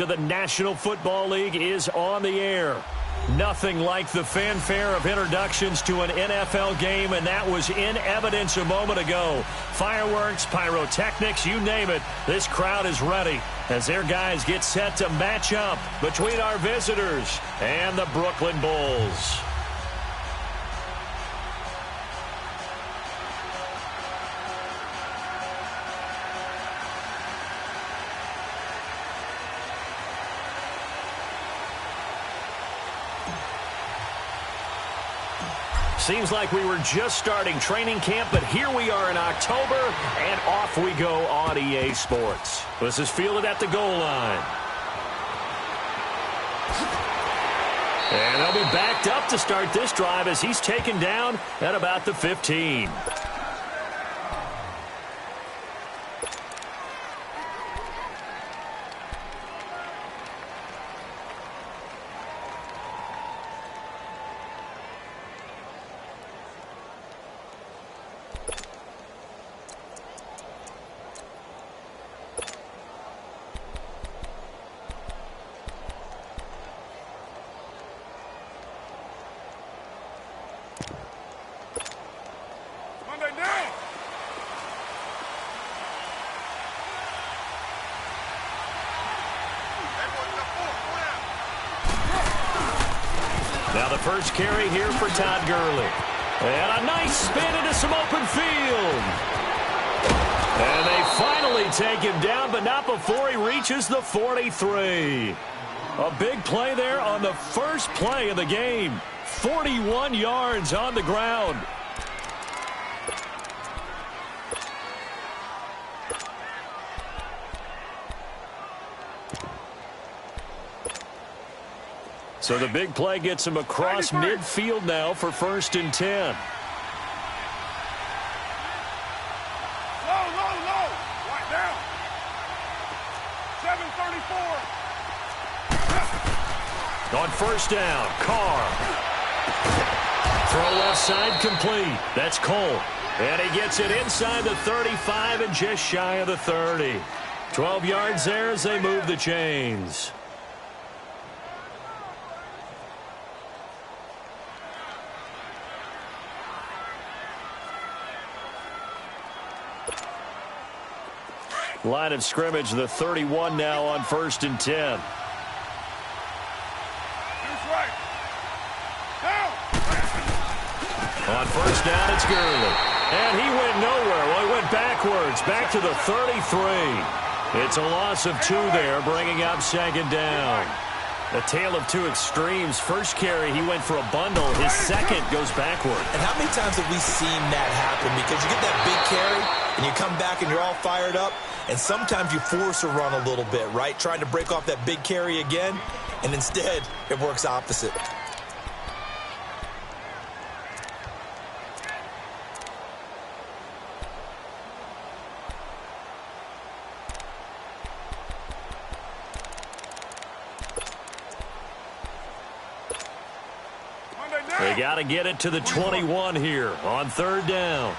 of the National Football League is on the air. Nothing like the fanfare of introductions to an NFL game, and that was in evidence a moment ago. Fireworks, pyrotechnics, you name it, this crowd is ready as their guys get set to match up between our visitors and the Brooklyn Bulls. Seems like we were just starting training camp, but here we are in October, and off we go on EA Sports. This is fielded at the goal line. And they'll be backed up to start this drive as he's taken down at about the 15. Now the first carry here for Todd Gurley. And a nice spin into some open field. And they finally take him down, but not before he reaches the 43. A big play there on the first play of the game. 41 yards on the ground. So the big play gets him across midfield now for 1st and 10. Low. Right down. 7:34. On 1st down, Carr. Throw left side complete. That's Cole. And he gets it inside the 35 and just shy of the 30. 12 yards there as they move the chains. Line of scrimmage, the 31 now on 1st and 10. On 1st down, it's Gurley. And he went nowhere. Well, he went backwards, back to the 33. It's a loss of 2 there, bringing up 2nd down. A tale of two extremes. First carry, he went for a bundle. His second goes backward. And how many times have we seen that happen? Because you get that big carry, and you come back and you're all fired up, and sometimes you force a run a little bit, right? Trying to break off that big carry again, and instead it works opposite. They got to get it to the 21 here on 3rd down.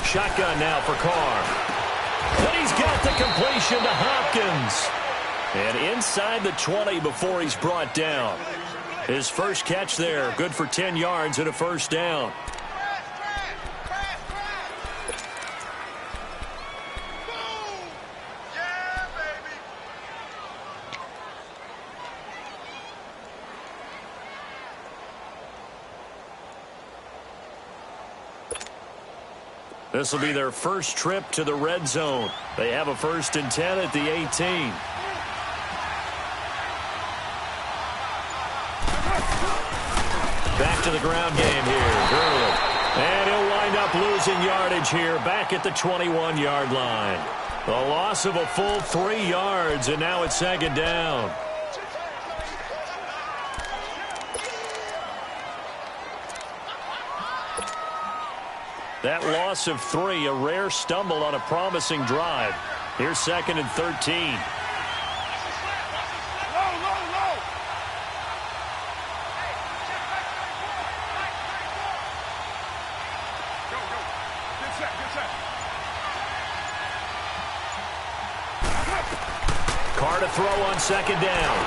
Shotgun now for Carr. But he's got the completion to Hopkins. And inside the 20 before he's brought down. His first catch there, good for 10 yards and a 1st down. This will be their first trip to the red zone. They have a 1st and 10 at the 18. Back to the ground game here. Gurley. And he'll wind up losing yardage here back at the 21-yard line. A loss of a full 3 yards, and now it's 2nd down. That loss of 3, a rare stumble on a promising drive. Here's 2nd and 13. Carr to throw on second down.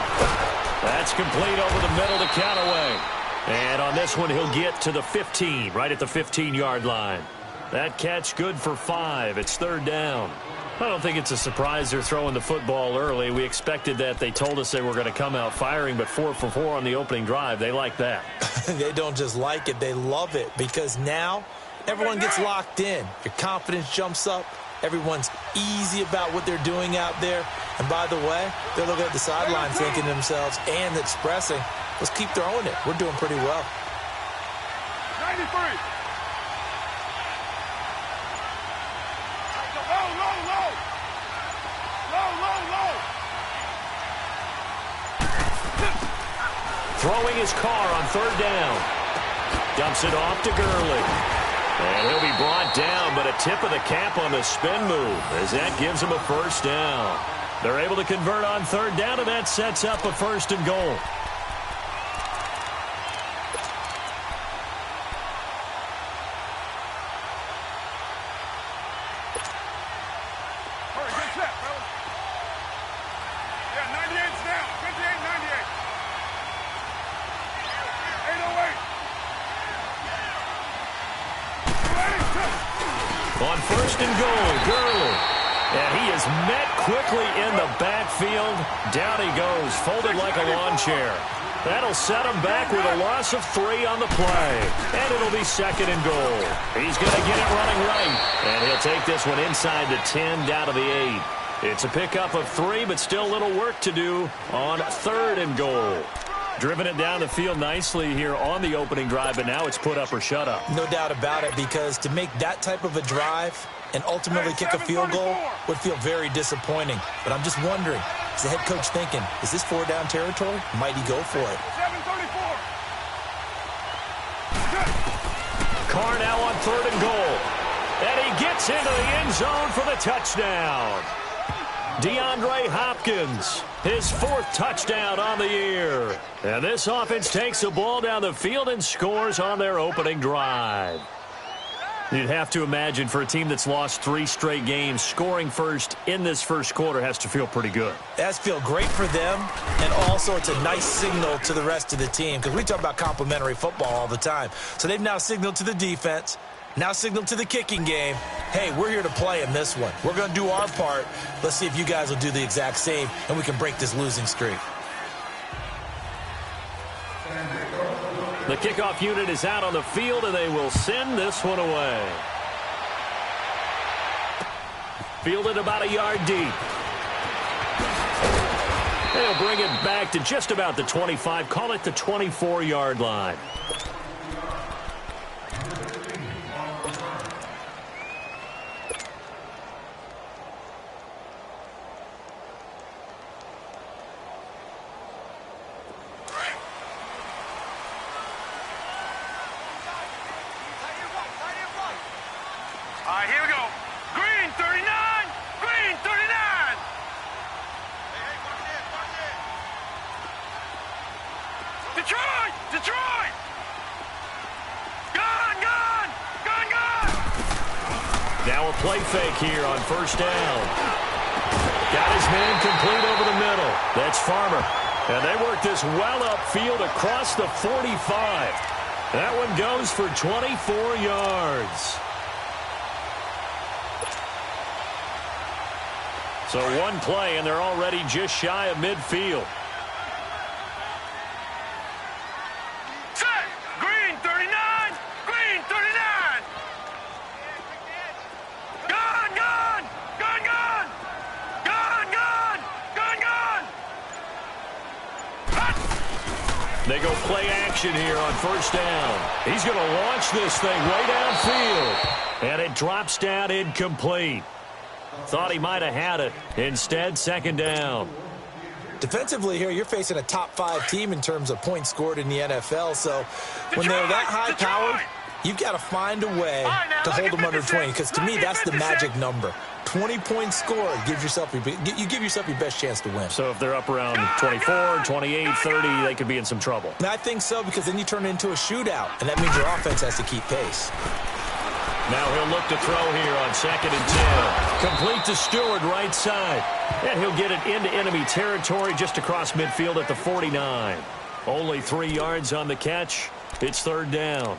That's complete over the middle to Callaway. And on this one, he'll get to the 15, right at the 15-yard line. That catch good for 5. It's third down. I don't think it's a surprise they're throwing the football early. We expected that. They told us they were going to come out firing, but 4 for 4 on the opening drive. They like that. They don't just like it. They love it because now everyone gets locked in. Your confidence jumps up. Everyone's easy about what they're doing out there. And by the way, they're looking at the sideline thinking to themselves and expressing, let's keep throwing it. We're doing pretty well. 93. Throwing his Carr on third down. Dumps it off to Gurley. And he'll be brought down, but a tip of the cap on the spin move as that gives him a first down. They're able to convert on third down, and that sets up a first and goal. On first and goal, Gurley. And he is met quickly in the backfield. Down he goes, folded like a lawn chair. That'll set him back with a loss of 3 on the play. And it'll be second and goal. He's going to get it running right. And he'll take this one inside the 10, down to the 8. It's a pickup of 3, but still a little work to do on third and goal. Driven it down the field nicely here on the opening drive, but now it's put up or shut up. No doubt about it, because to make that type of a drive and ultimately kick a field goal would feel very disappointing. But I'm just wondering, is the head coach thinking, is this 4-down territory? Might he go for it? 734. Carr now on third and goal. And he gets into the end zone for the touchdown. DeAndre Hopkins, his 4th touchdown on the year. And this offense takes the ball down the field and scores on their opening drive. You'd have to imagine for a team that's lost 3 straight games, scoring first in this first quarter has to feel pretty good. It has to feel great for them, and also it's a nice signal to the rest of the team, because we talk about complimentary football all the time. So they've now signaled to the defense, now signaled to the kicking game, hey, we're here to play in this one. We're going to do our part. Let's see if you guys will do the exact same, and we can break this losing streak. The kickoff unit is out on the field, and they will send this one away. Fielded about a yard deep. They'll bring it back to just about the 25, call it the 24-yard line. All right, here we go. Green 39. Green 39. Detroit. Detroit. Gone. Gone. Gone. Gone. Now a play fake here on first down. Got his man complete over the middle. That's Farmer. And they work this well upfield across the 45. That one goes for 24 yards. So one play, and they're already just shy of midfield. Set. Green 39. Green 39. Gone. Gone. Gone. Gone. Gone. Gone. Gone. Gone. Hot. They go play action here on first down. He's going to launch this thing way downfield. And it drops down incomplete. Thought he might have had it. Instead, second down. Defensively here, you're facing a top 5 team in terms of points scored in the NFL. So when they're that high-powered, you've got to find a way to hold them under 20. Because to me, that's the magic number. 20 points scored, you give yourself your best chance to win. So if they're up around 24, 28, 30, they could be in some trouble. And I think so, because then you turn it into a shootout, and that means your offense has to keep pace. Now he'll look to throw here on 2nd and 10. Complete to Stewart, right side. And he'll get it into enemy territory just across midfield at the 49. Only 3 yards on the catch. It's 3rd down.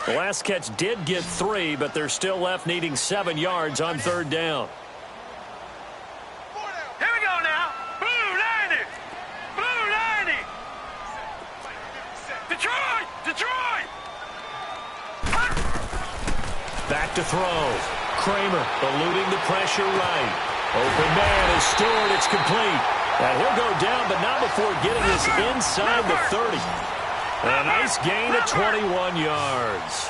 The last catch did get 3, but they're still left needing 7 yards on 3rd down. Here we go now. Blue 90. Blue 90. Detroit. Detroit. Back to throw. Kramer eluding the pressure right. Open man is Stewart. It's complete. And he'll go down, but not before getting this inside the 30. A nice gain of 21 yards.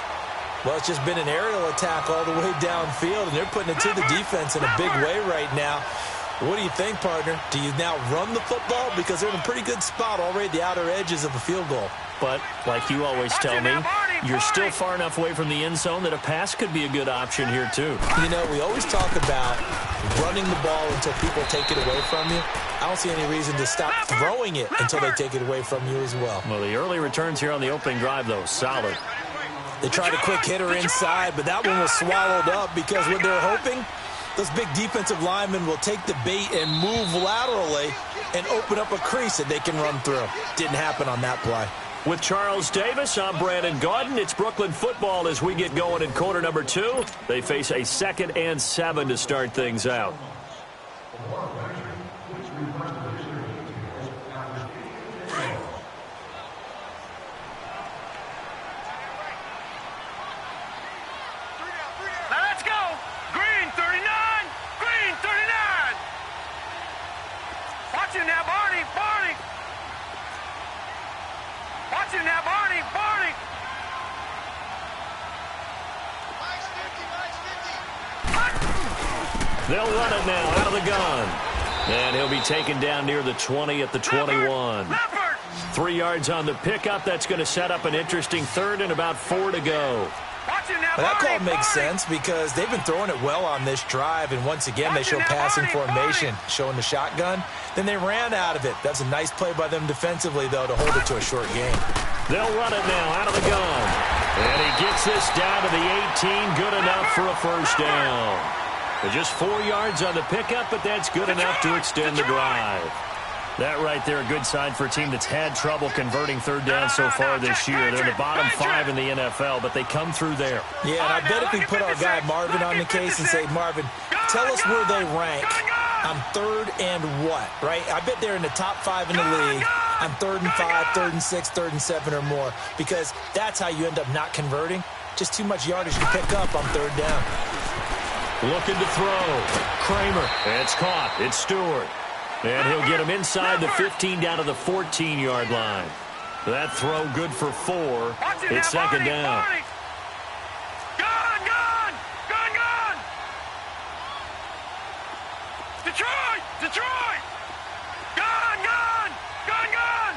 Well, it's just been an aerial attack all the way downfield, and they're putting it to the defense in a big way right now. What do you think, partner? Do you now run the football? Because they're in a pretty good spot already at the outer edges of a field goal. But, like you always tell me, you're still far enough away from the end zone that a pass could be a good option here, too. You know, we always talk about running the ball until people take it away from you. I don't see any reason to stop throwing it until they take it away from you as well. Well, the early returns here on the opening drive, though, solid. They tried a quick hitter inside, but that one was swallowed up because what they're hoping, those big defensive linemen will take the bait and move laterally and open up a crease that they can run through. Didn't happen on that play. With Charles Davis, I'm Brandon Gaudin. It's Brooklyn football as we get going in quarter number 2. They face a 2nd and 7 to start things out. Now let's go. Green 39. Green 39. Watch him now, Barney. Barney. Watch him now, Barney. Barney. They'll run it now out of the gun. And he'll be taken down near the 20 at the 21. 3 yards on the pickup. That's going to set up an interesting 3rd and about 4 to go. Well, that call makes sense because they've been throwing it well on this drive, and once again they show passing formation, showing the shotgun. Then they ran out of it. That's a nice play by them defensively, though, to hold it to a short game. They'll run it now out of the gun. And he gets this down to the 18. Good enough for a 1st down. Just 4 yards on the pickup, but that's good enough to extend the drive. That right there, a good sign for a team that's had trouble converting 3rd down so far this year. They're in the bottom 5 in the NFL, but they come through there. Yeah, and I bet if we put our guy Marvin on the case and say, Marvin, tell us where they rank on 3rd and what, right? I bet they're in the top 5 in the league on 3rd and 5, 3rd and 6, 3rd and 7 or more, because that's how you end up not converting. Just too much yardage to pick up on 3rd down. Looking to throw. Kramer. It's caught. It's Stewart. And he'll get him inside the 15 down to the 14-yard line. That throw good for 4. It's 2nd down. Gun, gun, gun, gun. Detroit, Detroit. Gun, gun, gun, gun.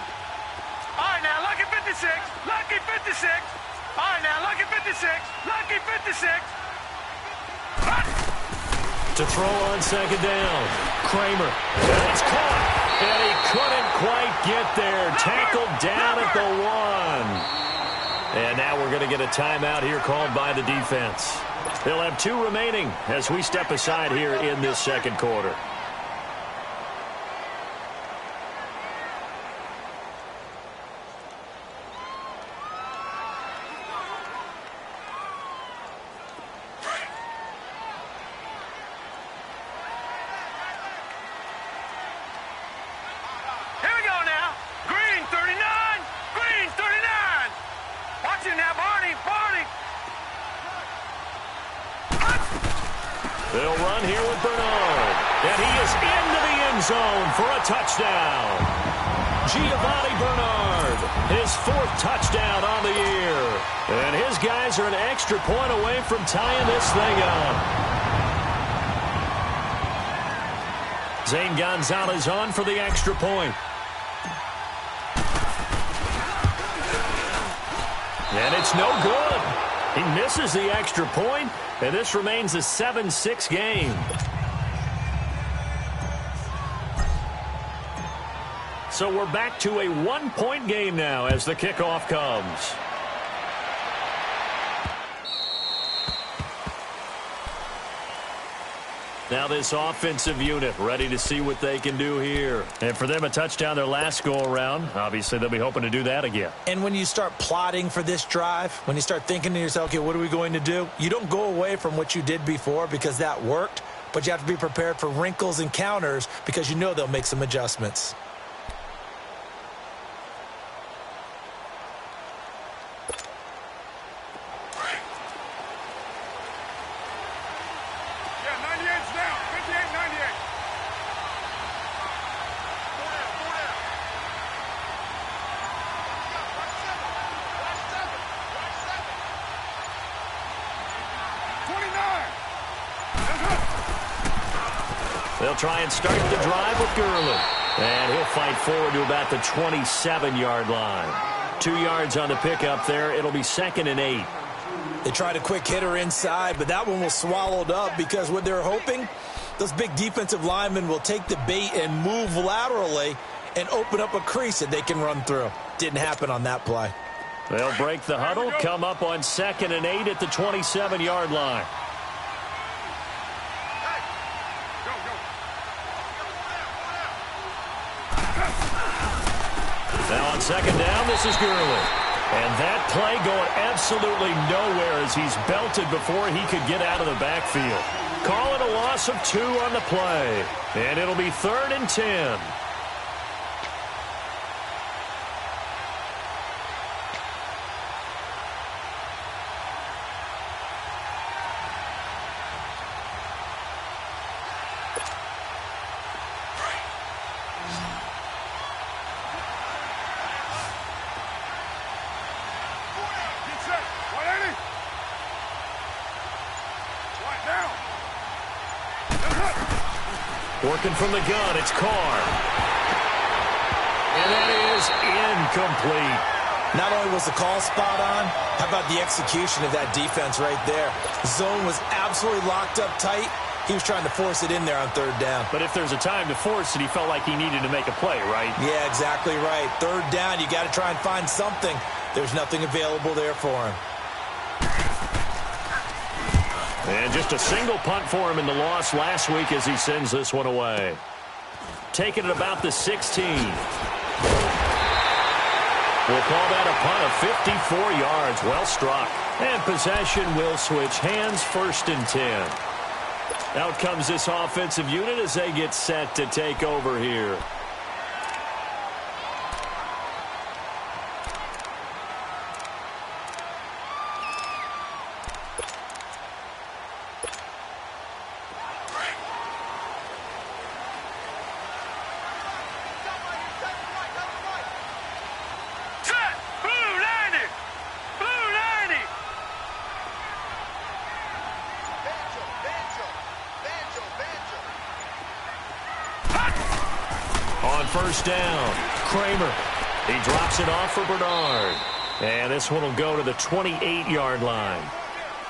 All right, now, lucky 56, lucky 56. All right, now, lucky 56, lucky 56. To throw on 2nd down. Kramer. And it's caught. And he couldn't quite get there. Tackled down at the 1. And now we're going to get a timeout here called by the defense. They'll have 2 remaining as we step aside here in this 2nd quarter. They'll run here with Bernard. And he is into the end zone for a touchdown. Giovanni Bernard, his 4th touchdown on the year. And his guys are an extra point away from tying this thing up. Zane Gonzalez on for the extra point. And it's no good. He misses the extra point, and this remains a 7-6 game. So we're back to a one-point game now as the kickoff comes. Now this offensive unit ready to see what they can do here. And for them, a touchdown their last go-around. Obviously, they'll be hoping to do that again. And when you start plotting for this drive, when you start thinking to yourself, okay, what are we going to do? You don't go away from what you did before because that worked, but you have to be prepared for wrinkles and counters because you know they'll make some adjustments. They'll try and start the drive with Gurley. And he'll fight forward to about the 27-yard line. 2 yards on the pickup there. It'll be 2nd and 8. They tried a quick hitter inside, but that one was swallowed up because what they're hoping, those big defensive linemen will take the bait and move laterally and open up a crease that they can run through. Didn't happen on that play. They'll break the huddle, come up on 2nd and 8 at the 27-yard line. Now on 2nd down, this is Gurley. And that play going absolutely nowhere as he's belted before he could get out of the backfield. Call it a loss of 2 on the play. And it'll be 3rd and 10. Working from the gun, it's Carr. And that is incomplete. Not only was the call spot on, how about the execution of that defense right there? The zone was absolutely locked up tight. He was trying to force it in there on 3rd down. But if there's a time to force it, he felt like he needed to make a play, right? Yeah, exactly right. 3rd down, you got to try and find something. There's nothing available there for him. And just a single punt for him in the loss last week as he sends this one away. Taking it about the 16. We'll call that a punt of 54 yards. Well struck. And possession will switch hands, 1st and 10. Out comes this offensive unit as they get set to take over here. On 1st down, Kramer. He drops it off for Bernard. And this one will go to the 28-yard line.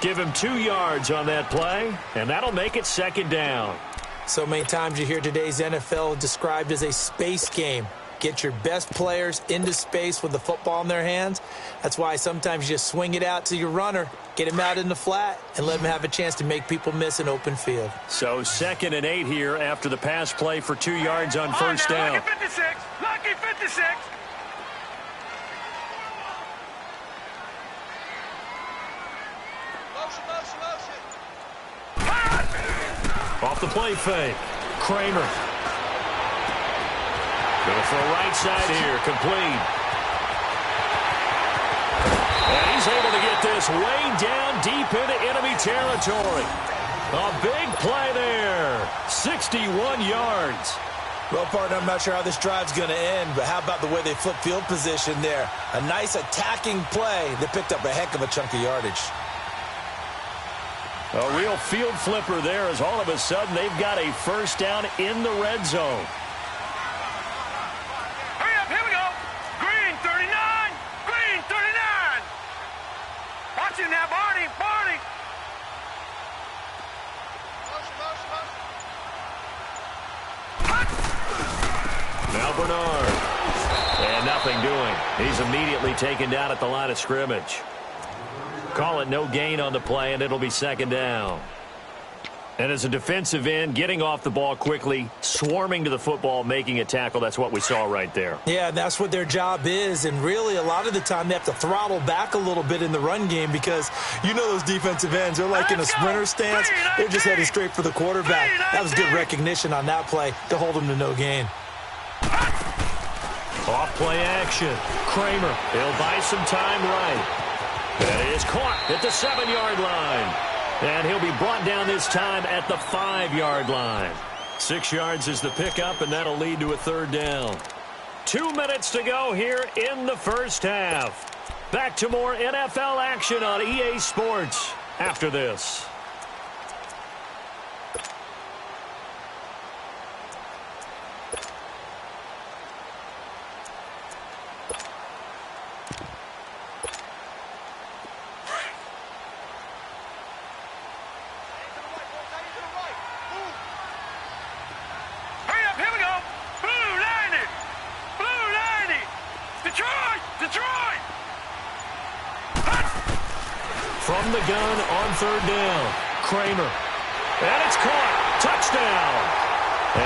Give him 2 yards on that play, and that'll make it 2nd down. So many times you hear today's NFL described as a space game. Get your best players into space with the football in their hands. That's why sometimes you just swing it out to your runner, get him out in the flat, and let him have a chance to make people miss an open field. So 2nd and 8 here after the pass play for 2 yards on 1st down. Lucky 56! Lucky 56! Off the play fake. Kramer. Going to throw right side here. Complete. And he's able to get this way down deep into enemy territory. A big play there. 61 yards. Well, partner, I'm not sure how this drive's going to end, but how about the way they flip field position there? A nice attacking play that picked up a heck of a chunk of yardage. A real field flipper there as all of a sudden they've got a 1st down in the red zone. Hurry up, here we go. Green 39. Green 39. Watch him now, Barney. Barney. Now Bernard. He's immediately taken down at the line of scrimmage. Call it no gain on the play, and it'll be second down. And as a defensive end, getting off the ball quickly, swarming to the football, making a tackle, that's what we saw right there. Yeah, that's what their job is. And really, a lot of the time, they have to throttle back a little bit in the run game because you know those defensive ends, they're like in a sprinter stance. They're just heading straight for the quarterback. That was good recognition on that play to hold him to no gain. Off play action. Kramer, he'll buy some time right. And it is caught at the 7-yard line. And he'll be brought down this time at the 5-yard line. 6 yards is the pickup, and that'll lead to a third down. 2 minutes to go here in the first half. Back to more NFL action on EA Sports after this. From the gun on third down, Kramer. And it's caught. Touchdown.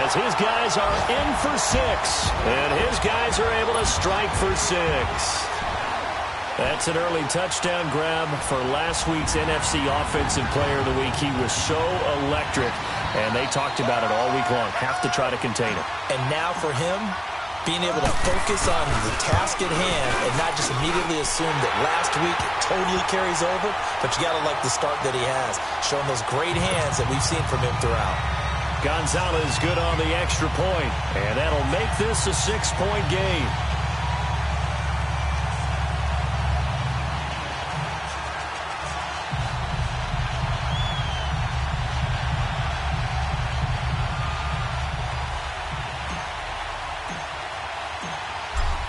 As his guys are in for 6. And his guys are able to strike for 6. That's an early touchdown grab for last week's NFC Offensive Player of the Week. He was so electric, and they talked about it all week long. Have to try to contain him. And now for him, being able to focus on the task at hand and not just immediately assume that last week it totally carries over, but you got to like the start that he has, showing those great hands that we've seen from him throughout. Gonzalez good on the extra point, and that'll make this a 6-point game.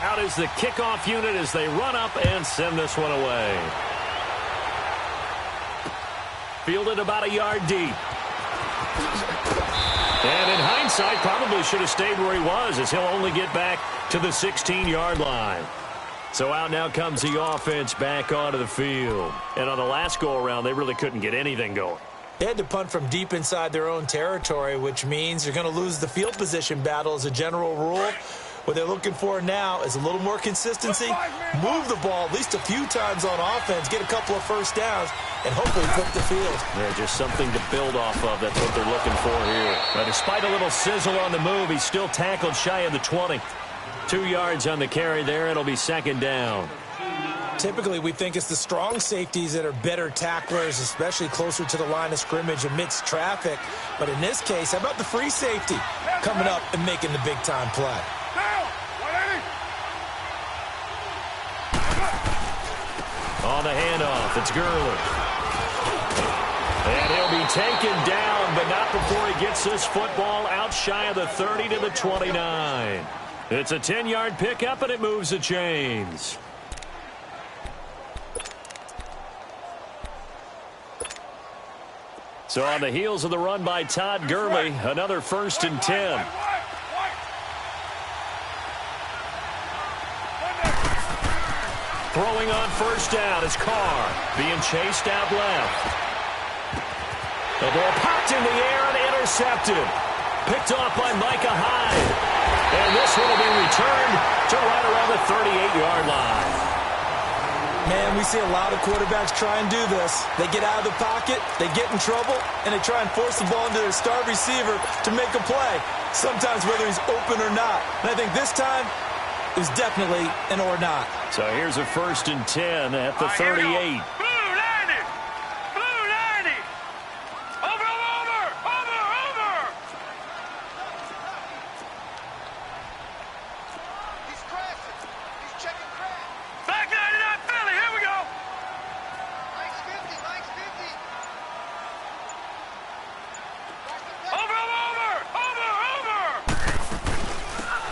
Out is the kickoff unit as they run up and send this one away. Fielded about a yard deep. And in hindsight, probably should have stayed where he was, as he'll only get back to the 16-yard line. So out now comes the offense back onto the field. And on the last go-around, they really couldn't get anything going. They had to punt from deep inside their own territory, which means you're going to lose the field position battle as a general rule. What they're looking for now is a little more consistency, move the ball at least a few times on offense, get a couple of first downs, and hopefully flip the field. Yeah, just something to build off of. That's what they're looking for here. Now, despite a little sizzle on the move, he's still tackled shy of the 20. 2 yards on the carry there. It'll be second down. Typically, we think it's the strong safeties that are better tacklers, especially closer to the line of scrimmage amidst traffic. But in this case, how about the free safety coming up and making the big-time play? On the handoff, it's Gurley. And he'll be taken down, but not before he gets this football out shy of the 30 to the 29. It's a 10-yard pickup, and it moves the chains. So on the heels of the run by Todd Gurley, another 1st and 10. Throwing on first down is Carr, being chased out left. The ball popped in the air and intercepted. Picked off by Micah Hyde. And this one will be returned to right around the 38-yard line. Man, we see a lot of quarterbacks try and do this. They get out of the pocket, they get in trouble, and they try and force the ball into their star receiver to make a play, sometimes whether he's open or not. And I think this time, it was definitely an or not. So here's a 1st and 10 at the 38.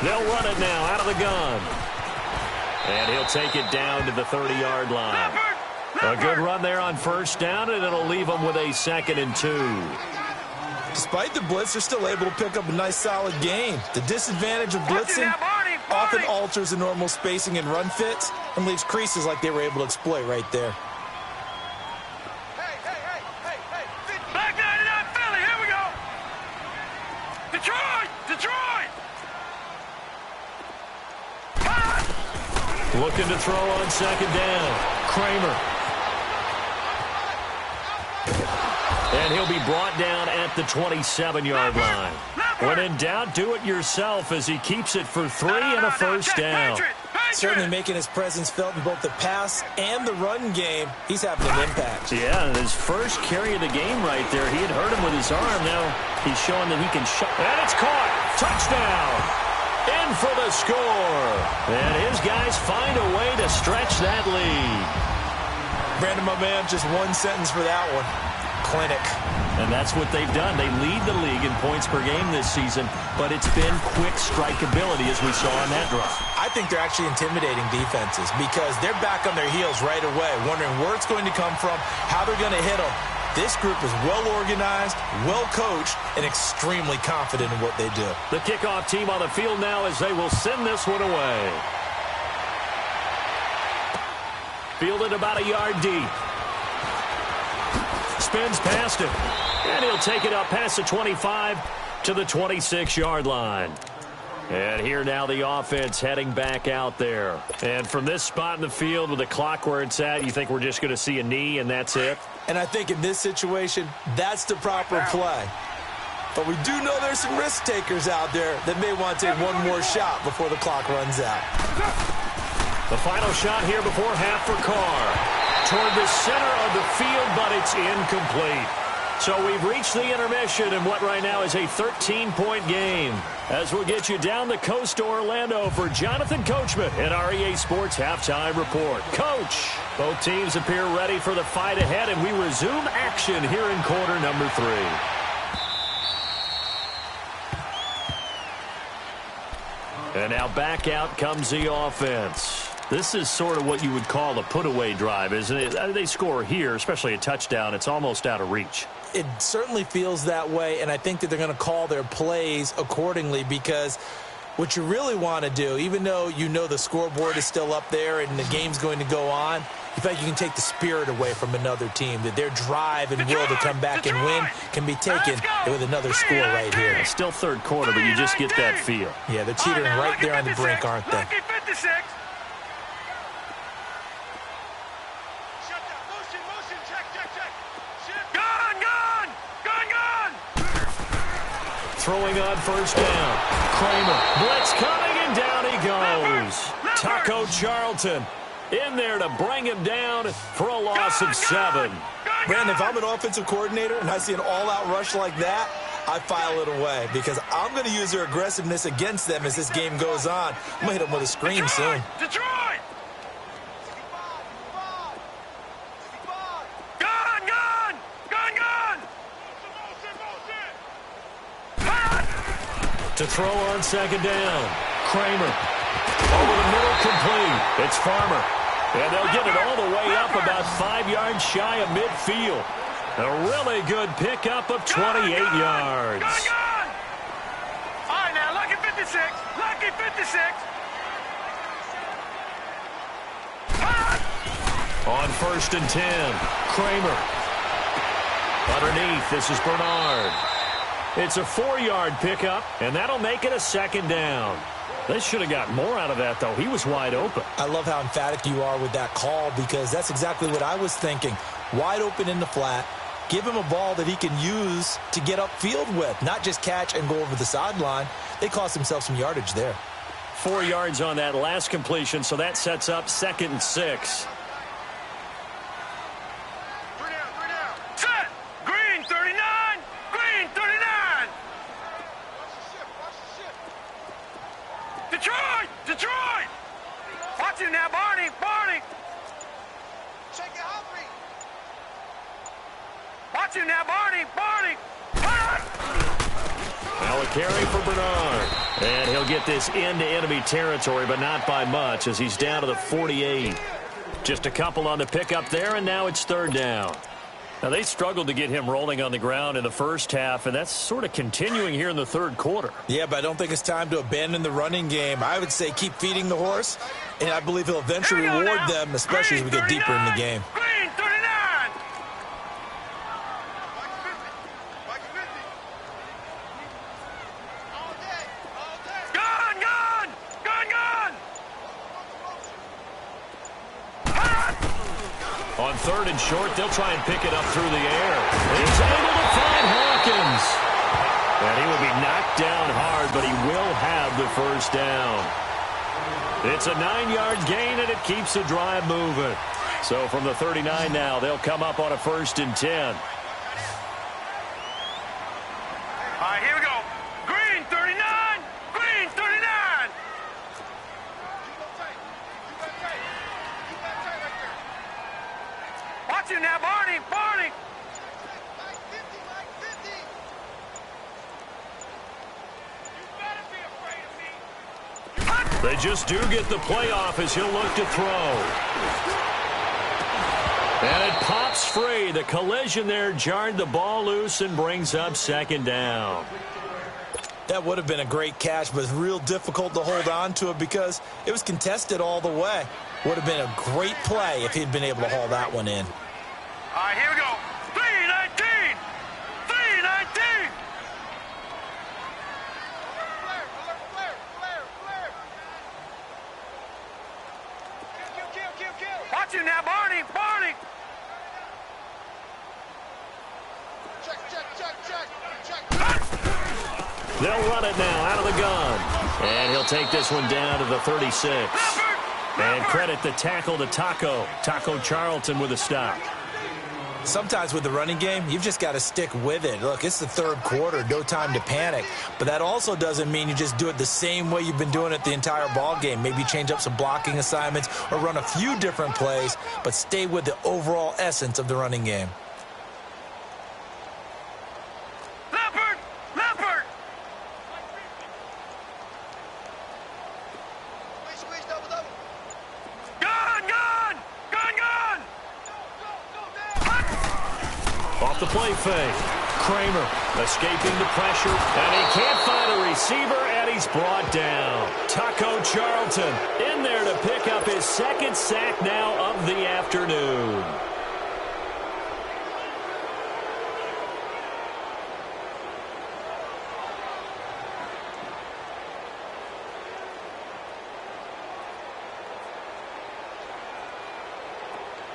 They'll run it now out of the gun. And he'll take it down to the 30-yard line. A good run there on first down, and it'll leave them with a 2nd and 2. Despite the blitz, they're still able to pick up a nice, solid gain. The disadvantage of blitzing, Often alters the normal spacing and run fits and leaves creases like they were able to exploit right there. Back 99 Philly, here we go. Detroit! Looking to throw on second down. Kramer. And he'll be brought down at the 27-yard line. When in doubt, do it yourself as he keeps it for 3 and a first down. Certainly making his presence felt in both the pass and the run game. He's having an impact. Yeah, and his first carry of the game right there, he had hurt him with his arm. Now he's showing that he can shut. And it's caught. Touchdown. In for the score. And his guys find a way to stretch that lead. Brandon, my man, just one sentence for that one. Clinic. And that's what they've done. They lead the league in points per game this season, but it's been quick strikeability as we saw on that drive. I think they're actually intimidating defenses because they're back on their heels right away, wondering where it's going to come from, how they're going to hit them. This group is well organized, well coached, and extremely confident in what they do. The kickoff team on the field now as they will send this one away. Fielded about a yard deep. Spins past him. And he'll take it up past the 25 to the 26-yard line. And here now the offense heading back out there. And from this spot in the field with the clock where it's at, you think we're just going to see a knee and that's it? And I think in this situation, that's the proper play. But we do know there's some risk takers out there that may want to take one more shot before the clock runs out. The final shot here before half for Carr. Toward the center of the field, but it's incomplete. So we've reached the intermission in what right now is a 13-point game. As we'll get you down the coast to Orlando for Jonathan Coachman in our EA Sports Halftime Report. Coach, both teams appear ready for the fight ahead, and we resume action here in quarter number 3. And now back out comes the offense. This is sort of what you would call a put-away drive, isn't it? They score here, especially a touchdown. It's almost out of reach. It certainly feels that way, and I think that they're going to call their plays accordingly because what you really want to do, even though you know the scoreboard is still up there and the game's going to go on, you feel like you can take the spirit away from another team, that their drive and will to come back and win can be taken with another score right here. It's still third quarter, but you just get that feel. Yeah, they're teetering right there on the brink, aren't they? Throwing on first down. Kramer. Blitz coming, and down he goes. Taco Charlton in there to bring him down for a loss of 7. Brandon, if I'm an offensive coordinator and I see an all-out rush like that, I file it away because I'm going to use their aggressiveness against them as this game goes on. I'm going to hit them with a screen soon. Detroit! To throw on second down. Kramer. Over the middle, complete. It's Farmer. And they'll get it all the way up about 5 yards shy of midfield. A really good pickup of 28 yards. All right, now, lucky 56. Lucky 56. On first and 10. Kramer. Underneath, this is Bernard. It's a 4-yard pickup, and that'll make it a second down. They should have got more out of that, though. He was wide open. I love how emphatic you are with that call because that's exactly what I was thinking. Wide open in the flat. Give him a ball that he can use to get upfield with, not just catch and go over the sideline. They cost themselves some yardage there. 4 yards on that last completion, so that sets up 2nd and 6. Detroit! Watch him now, Barney! Check it out, watch him now, Barney! Now a carry for Bernard. And he'll get this into enemy territory, but not by much as he's down to the 48. Just a couple on the pickup there, and now it's third down. Now, they struggled to get him rolling on the ground in the first half, and that's sort of continuing here in the third quarter. Yeah, but I don't think it's time to abandon the running game. I would say keep feeding the horse, and I believe he'll eventually reward them, especially as we get deeper in the game. Green 39. Gone, gone, gone, gone. On third and short, they'll try and pick it up through the air. He's able to find Hawkins. And he will be knocked down hard, but he will have the first down. It's a 9-yard gain, and it keeps the drive moving. So from the 39 now, they'll come up on a 1st and 10. All right, here we go. Green 39. Green 39. Watch it now, Barney. Barney. They just do get the playoff as he'll look to throw. And it pops free. The collision there jarred the ball loose and brings up 2nd down. That would have been a great catch, but it's real difficult to hold on to it because it was contested all the way. Would have been a great play if he'd been able to haul that one in. All right, here we go. 319. 319. Watch him now, Barney. Barney. They'll run it now out of the gun. And he'll take this one down to the 36. And credit the tackle to Taco Charlton with a stop. Sometimes with the running game, you've just got to stick with it. Look, it's the third quarter, no time to panic. But that also doesn't mean you just do it the same way you've been doing it the entire ball game. Maybe change up some blocking assignments or run a few different plays, but stay with the overall essence of the running game. Leopard. Leopard. Gone, gone. Gone, gone. Off the play fake. Kramer escaping the pressure, and he can't find a receiver, and he's brought down. Taco Charlton in there to pick up his 2nd sack now of the afternoon.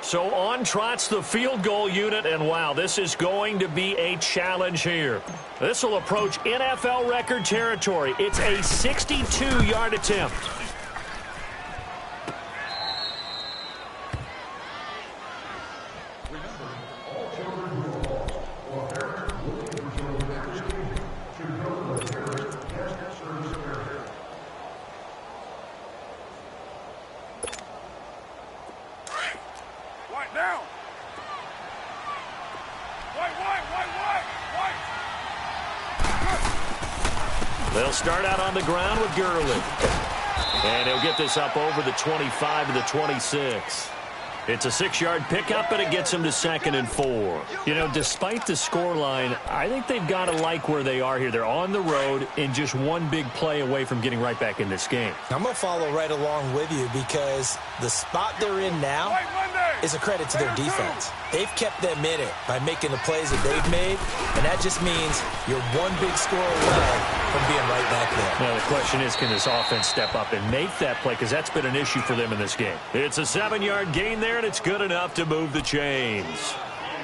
So on trots the field goal unit, and wow, this is going to be a challenge here. This will approach NFL record territory. It's a 62-yard attempt. Down. White. They'll start out on the ground with Gurley. And he'll get this up over the 25 to the 26. It's a 6-yard pickup, and it gets him to 2nd and 4. You know, despite the scoreline, I think they've got to like where they are here. They're on the road and just one big play away from getting right back in this game. I'm going to follow right along with you because the spot they're in now is a credit to their defense. They've kept them in it by making the plays that they've made, and that just means you're one big score away from being right back there. Now, the question is, can this offense step up and make that play? Because that's been an issue for them in this game. It's a 7-yard gain there, and it's good enough to move the chains.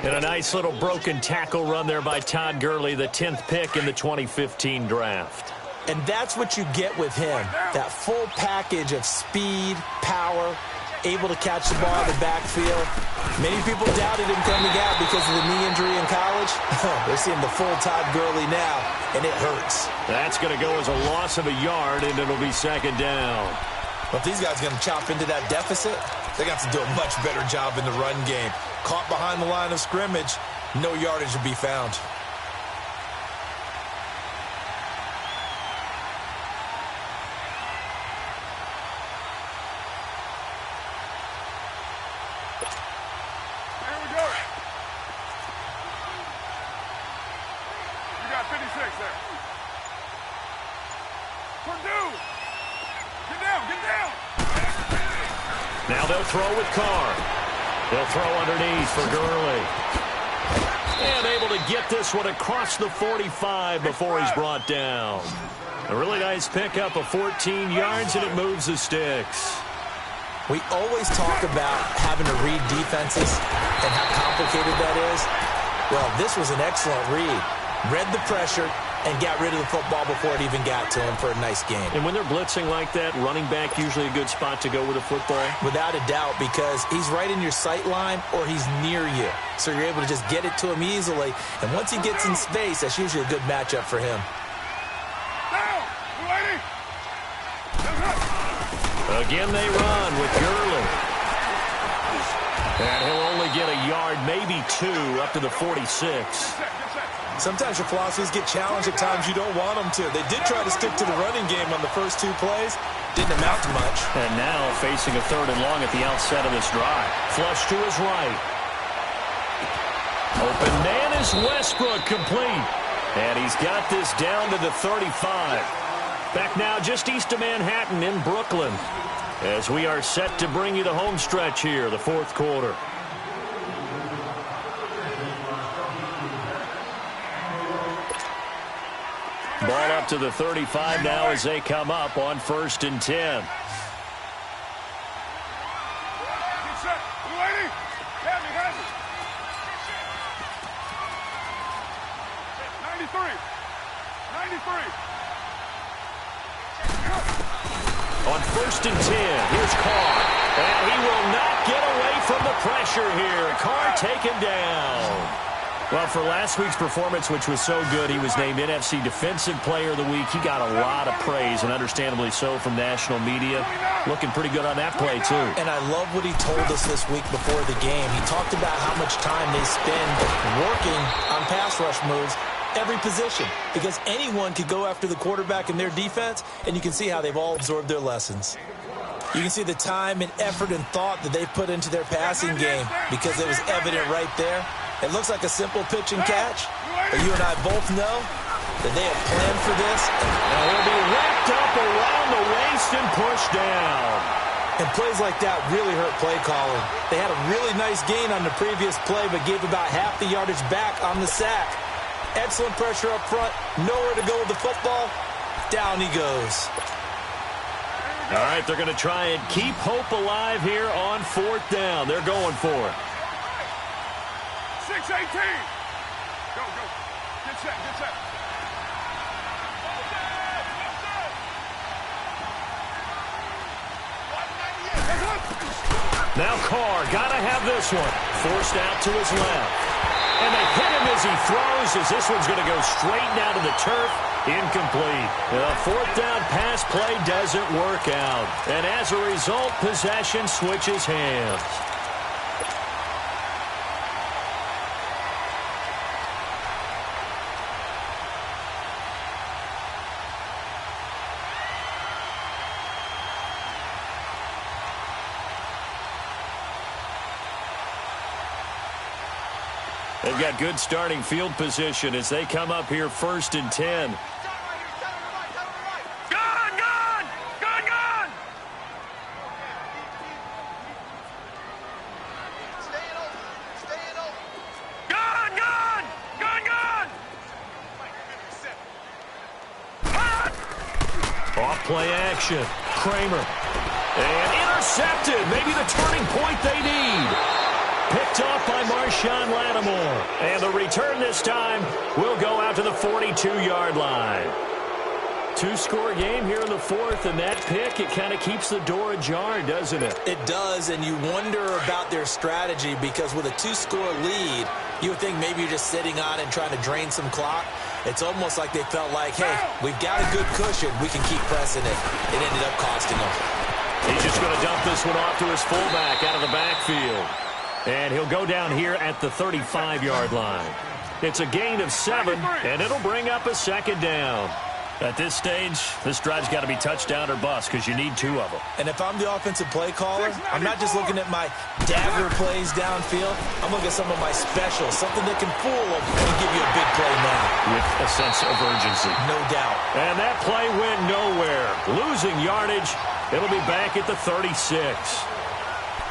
And a nice little broken tackle run there by Todd Gurley, the 10th pick in the 2015 draft. And that's what you get with him, that full package of speed, power, able to catch the ball in the backfield. Many people doubted him coming out because of the knee injury in college. They're seeing the full Todd Gurley now, and it hurts. That's going to go as a loss of a yard, and it'll be 2nd down. Well, if these guys are going to chop into that deficit, they got to do a much better job in the run game. Caught behind the line of scrimmage, no yardage to be found. there. Purdue. Get down, get down. Now they'll throw with Carr. They'll throw underneath for Gurley. And able to get this one across the 45 before he's brought down. A really nice pickup of 14 yards, and it moves the sticks. We always talk about having to read defenses and how complicated that is. Well, this was an excellent read. Read the pressure and got rid of the football before it even got to him for a nice game. And when they're blitzing like that, running back usually a good spot to go with a football? Without a doubt, because he's right in your sight line or he's near you. So you're able to just get it to him easily. And once he gets in space, that's usually a good matchup for him. Again, they run with Gurley. And he'll only get a yard, maybe two, up to the 46. Sometimes your philosophies get challenged at times you don't want them to. They did try to stick to the running game on the first two plays. Didn't amount to much. And now facing a 3rd and long at the outset of this drive. Flush to his right. Open man is Westbrook, complete. And he's got this down to the 35. Back now just east of Manhattan in Brooklyn, as we are set to bring you the home stretch here, the 4th quarter. Ball up to the 35 now as they come up on 1st and 10. On 1st and 10, here's Carr. And he will not get away from the pressure here. Carr taken down. Well, for last week's performance, which was so good, he was named NFC Defensive Player of the Week. He got a lot of praise, and understandably so, from national media. Looking pretty good on that play, too. And I love what he told us this week before the game. He talked about how much time they spend working on pass rush moves, every position, because anyone could go after the quarterback in their defense, and you can see how they've all absorbed their lessons. You can see the time and effort and thought that they put into their passing game, because it was evident right there. It looks like a simple pitch and catch, but you and I both know that they have planned for this. And he'll be wrapped up around the waist and pushed down. And plays like that really hurt play calling. They had a really nice gain on the previous play, but gave about half the yardage back on the sack. Excellent pressure up front, nowhere to go with the football. Down he goes. All right, they're going to try and keep hope alive here on 4th down. They're going for it. 6-18. Go, go. Get set, get set. Now Carr, got to have this one. Forced out to his left. And they hit him as he throws, as this one's going to go straight down to the turf. Incomplete. The 4th down pass play doesn't work out. And as a result, possession switches hands. They've got good starting field position as they come up here 1st and 10. Gone, gone! Gone, gone! Gone, gone! Gone, gone! Off play action. Kramer. And intercepted. Maybe the turning point they need. Picked off by Marshawn Lattimore. And the return this time will go out to the 42-yard line. 2-score game here in the 4th, and that pick, it kind of keeps the door ajar, doesn't it? It does, and you wonder about their strategy, because with a 2-score lead, you would think maybe you're just sitting on it and trying to drain some clock. It's almost like they felt like, hey, we've got a good cushion. We can keep pressing it. It ended up costing them. He's just going to dump this one off to his fullback out of the backfield. And he'll go down here at the 35-yard line. It's a gain of 7, and it'll bring up a 2nd down. At this stage, this drive's got to be touchdown or bust because you need 2 of them. And if I'm the offensive play caller, I'm not just looking at my dagger plays downfield. I'm looking at some of my specials, something that can fool them and give you a big play now. With a sense of urgency. No doubt. And that play went nowhere. Losing yardage. It'll be back at the 36.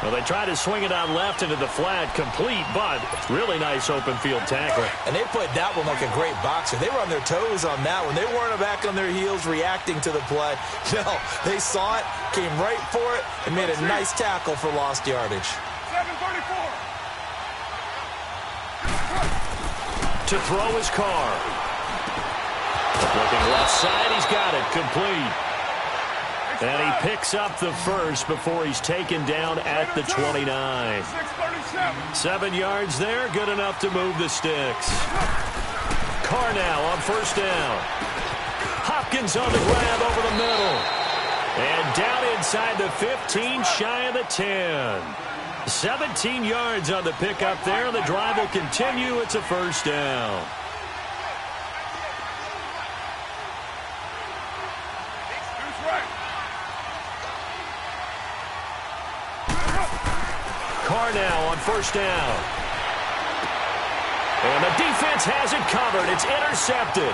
Well, they tried to swing it out left into the flat, complete, but really nice open field tackle. And they played that one like a great boxer. They were on their toes on that one. They weren't back on their heels reacting to the play. No, they saw it, came right for it, and made a nice tackle for lost yardage. 7:34. To throw his car. Looking left side, he's got it, complete. And he picks up the first before he's taken down at the 29. 7 yards there, good enough to move the sticks. Carr now on first down. Hopkins on the grab over the middle. And down inside the 15, shy of the 10. 17 yards on the pickup there. The drive will continue. It's a first down. Carr now on first down. And the defense has it covered. It's intercepted.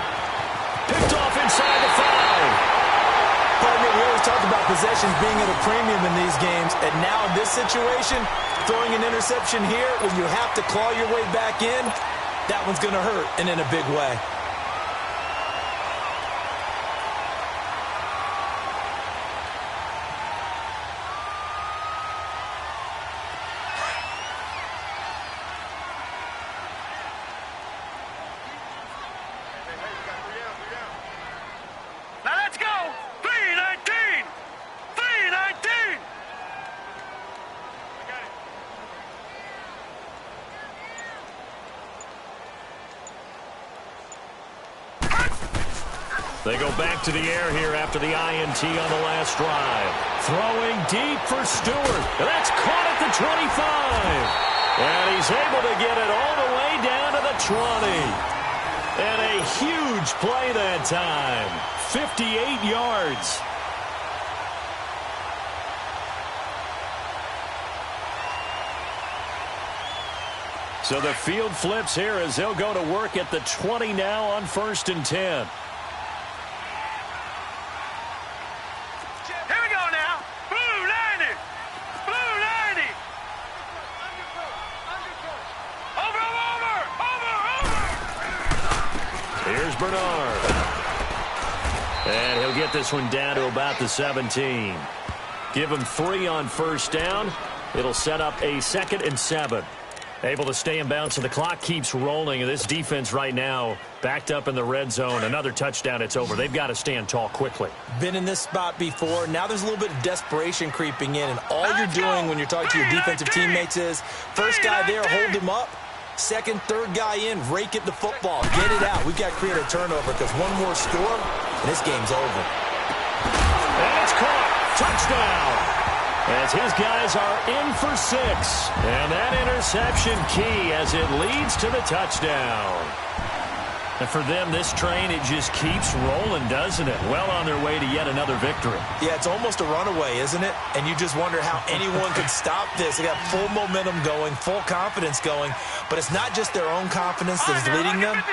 Picked off inside the 5. Partner, we always talk about possessions being at a premium in these games. And now in this situation, throwing an interception here when you have to claw your way back in, that one's going to hurt, and in a big way. They go back to the air here after the INT on the last drive. Throwing deep for Stewart. That's caught at the 25. And he's able to get it all the way down to the 20. And a huge play that time. 58 yards. So the field flips here as they'll go to work at the 20 now on 1st and 10. Bernard. And he'll get this one down to about the 17. Give him 3 on first down. It'll set up a 2nd and 7. Able to stay in bounds, so the clock keeps rolling. And this defense right now backed up in the red zone. Another touchdown, it's over. They've got to stand tall quickly. Been in this spot before. Now there's a little bit of desperation creeping in. And all you're doing when you're talking to your defensive teammates is, first guy there, hold him up. Second, third guy in, rake it the football. Get it out. We've got to create a turnover because one more score, and this game's over. And it's caught. Touchdown. As his guys are in for 6. And that interception key as it leads to the touchdown. And for them, this train, it just keeps rolling, doesn't it? Well on their way to yet another victory. Yeah, it's almost a runaway, isn't it? And you just wonder how anyone could stop this. They got full momentum going, full confidence going. But it's not just their own confidence that is leading them.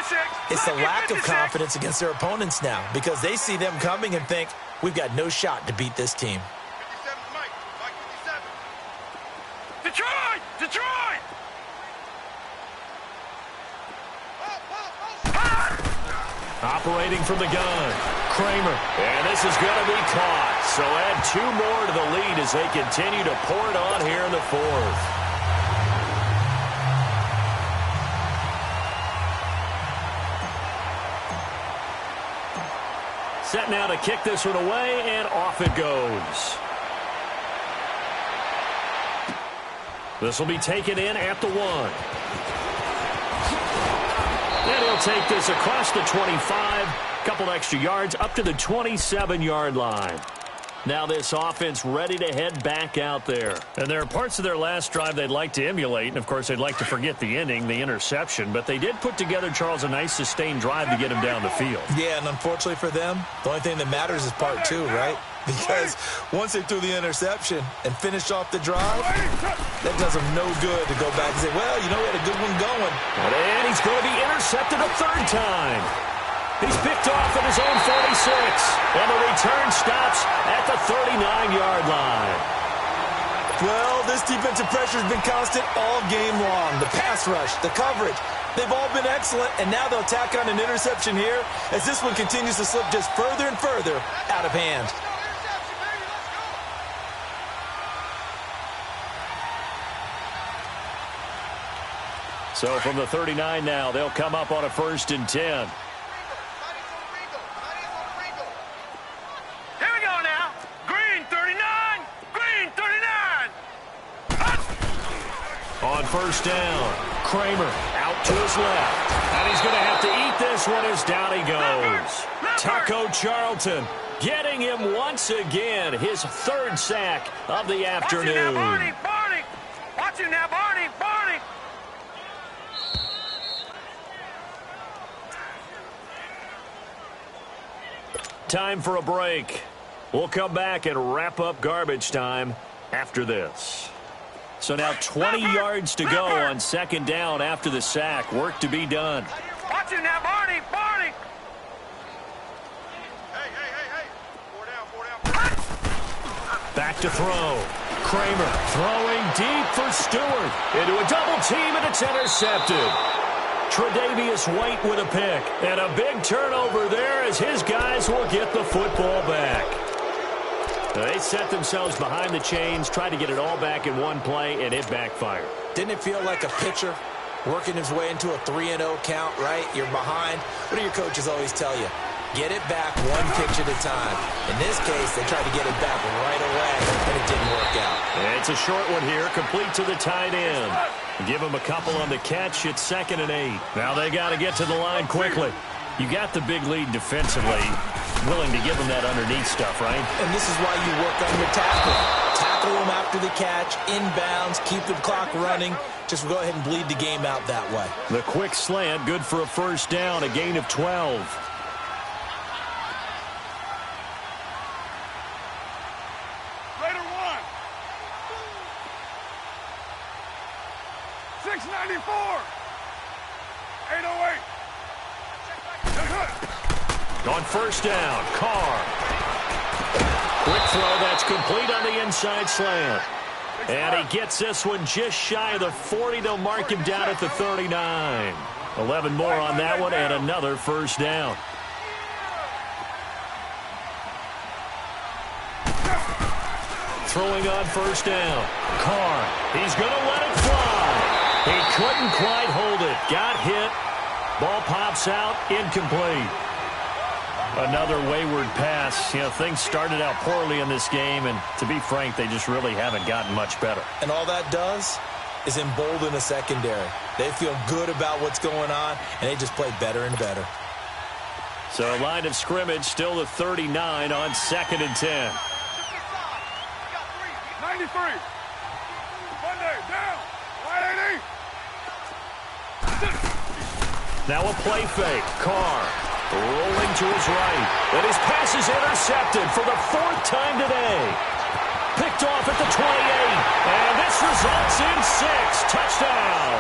It's the lack of confidence against their opponents now because they see them coming and think, we've got no shot to beat this team. 57. Detroit! Detroit! Operating from the gun, Kramer. And this is going to be caught. So add 2 more to the lead as they continue to pour it on here in the 4th. Set now to kick this one away, and off it goes. This will be taken in at the 1. And he'll take this across the 25, couple extra yards, up to the 27-yard line. Now this offense ready to head back out there. And there are parts of their last drive they'd like to emulate. And, of course, they'd like to forget the inning, the interception. But they did put together, Charles, a nice sustained drive to get him down the field. Yeah, and unfortunately for them, the only thing that matters is part two, right? Because once they threw the interception and finished off the drive, that does them no good to go back and say, well, you know, we had a good one going. And he's going to be intercepted a third time. He's picked off at his own 46. And the return stops at the 39-yard line. Well, this defensive pressure has been constant all game long. The pass rush, the coverage, they've all been excellent. And now they'll tack on an interception here as this one continues to slip just further and further out of hand. So from the 39 now, they'll come up on a 1st and 10. On 1st down, Kramer out to his left. And he's going to have to eat this one as down he goes. Taco Charlton getting him once again, his 3rd sack of the afternoon. Watch you now, Barney. Watch you now, Barney. Time for a break. We'll come back and wrap up garbage time after this. So now 20 yards to go on 2nd down after the sack. Work to be done. Watch you now, Barney. Hey. 4 down. Back to throw. Kramer throwing deep for Stewart. Into a double team, and it's intercepted. Tre'Davious White with a pick. And a big turnover there as his guys will get the football back. They set themselves behind the chains, tried to get it all back in one play, and it backfired. Didn't it feel like a pitcher working his way into a 3-0 count, right? You're behind. What do your coaches always tell you? Get it back one pitch at a time. In this case, they tried to get it back right away, and it didn't work out. It's a short one here, complete to the tight end. Give him a couple on the catch. It's 2nd and 8. Now they got to get to the line quickly. You got the big lead defensively. Willing to give them that underneath stuff, right? And this is why you work on your tackling. Tackle them after the catch, inbounds, keep the clock running. Just go ahead and bleed the game out that way. The quick slant, good for a 1st down, a gain of 12. Raider 1. 694. 808. On 1st down, Carr. Quick throw, that's complete on the inside slant. And he gets this one just shy of the 40. They'll mark him down at the 39. 11 more on that one and another 1st down. Throwing on 1st down. Carr, he's going to let it fly. He couldn't quite hold it. Got hit. Ball pops out, incomplete. Another wayward pass. You know, things started out poorly in this game, and to be frank, they just really haven't gotten much better. And all that does is embolden the secondary. They feel good about what's going on, and they just play better and better. So a line of scrimmage, still the 39 on 2nd and 10. 93. Monday, down. 180. Now a play fake. Carr rolling to his right. And his pass is intercepted for the 4th time today. Picked off at the 28. And this results in 6. Touchdown.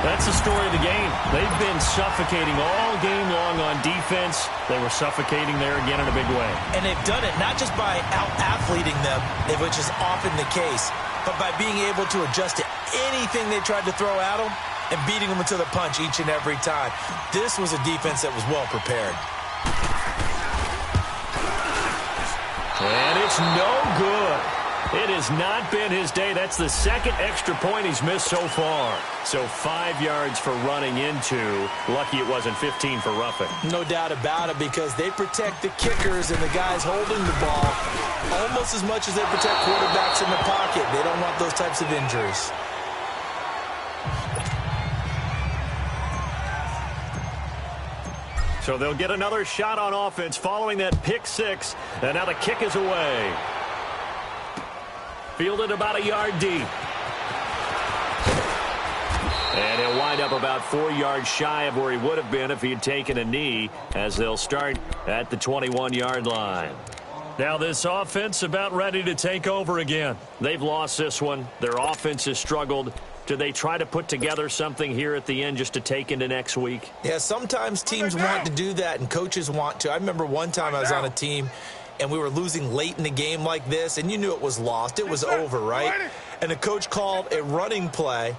That's the story of the game. They've been suffocating all game long on defense. They were suffocating there again in a big way. And they've done it not just by out-athleting them, which is often the case, but by being able to adjust to anything they tried to throw at them and beating them to the punch each and every time. This was a defense that was well prepared. And it's no good. It has not been his day. That's the 2nd extra point he's missed so far. So 5 yards for running into. Lucky it wasn't 15 for roughing. No doubt about it, because they protect the kickers and the guys holding the ball almost as much as they protect quarterbacks in the pocket. They don't want those types of injuries. So they'll get another shot on offense following that pick six. And now the kick is away. Fielded about a yard deep. And he'll wind up about 4 yards shy of where he would have been if he had taken a knee, as they'll start at the 21-yard line. Now this offense about ready to take over again. They've lost this one. Their offense has struggled. Do they try to put together something here at the end just to take into next week? Yeah, sometimes teams want to do that and coaches want to. I remember one time I was on a team and we were losing late in the game like this, and you knew it was lost. It was over, right? And the coach called a running play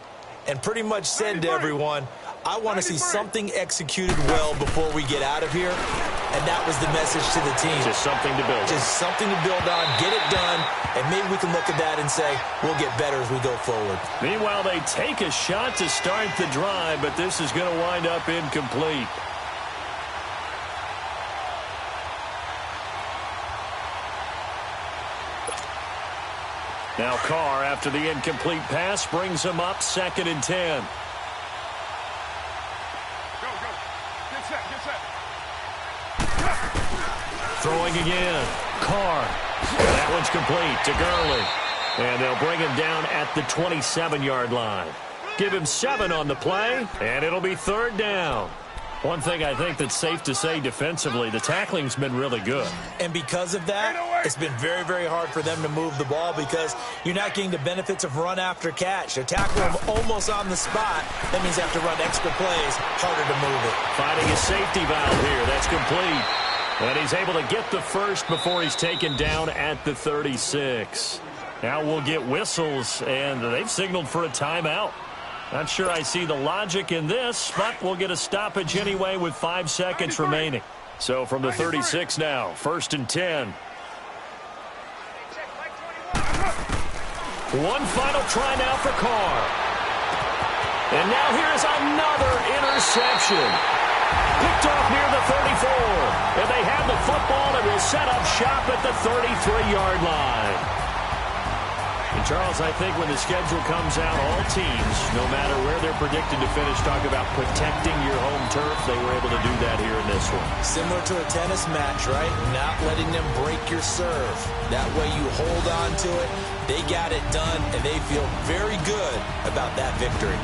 and pretty much said to everyone, I want to see something executed well before we get out of here. And that was the message to the team. Just something to build on. Just something to build on, get it done, and maybe we can look at that and say, we'll get better as we go forward. Meanwhile, they take a shot to start the drive, but this is going to wind up incomplete. Now Carr, after the incomplete pass, brings him up 2nd and 10. Throwing again. Carr. And that one's complete to Gurley. And they'll bring him down at the 27-yard line. Give him 7 on the play, and it'll be 3rd down. One thing I think that's safe to say defensively, the tackling's been really good. And because of that, it's been very, very hard for them to move the ball because you're not getting the benefits of run after catch. They tackle him almost on the spot. That means they have to run extra plays, harder to move it. Finding a safety valve here. That's complete. And he's able to get the first before he's taken down at the 36. Now we'll get whistles, and they've signaled for a timeout. Not sure I see the logic in this, but we'll get a stoppage anyway with 5 seconds remaining. So from the 36 now, 1st and 10. One final try now for Carr. And now here's another interception. Picked off near the 34. And they have the football and will set up shop at the 33-yard line. And Charles, I think when the schedule comes out, all teams, no matter where they're predicted to finish, talk about protecting your home turf. They were able to do that here in this one. Similar to a tennis match, right? Not letting them break your serve. That way you hold on to it. They got it done, and they feel very good about that victory.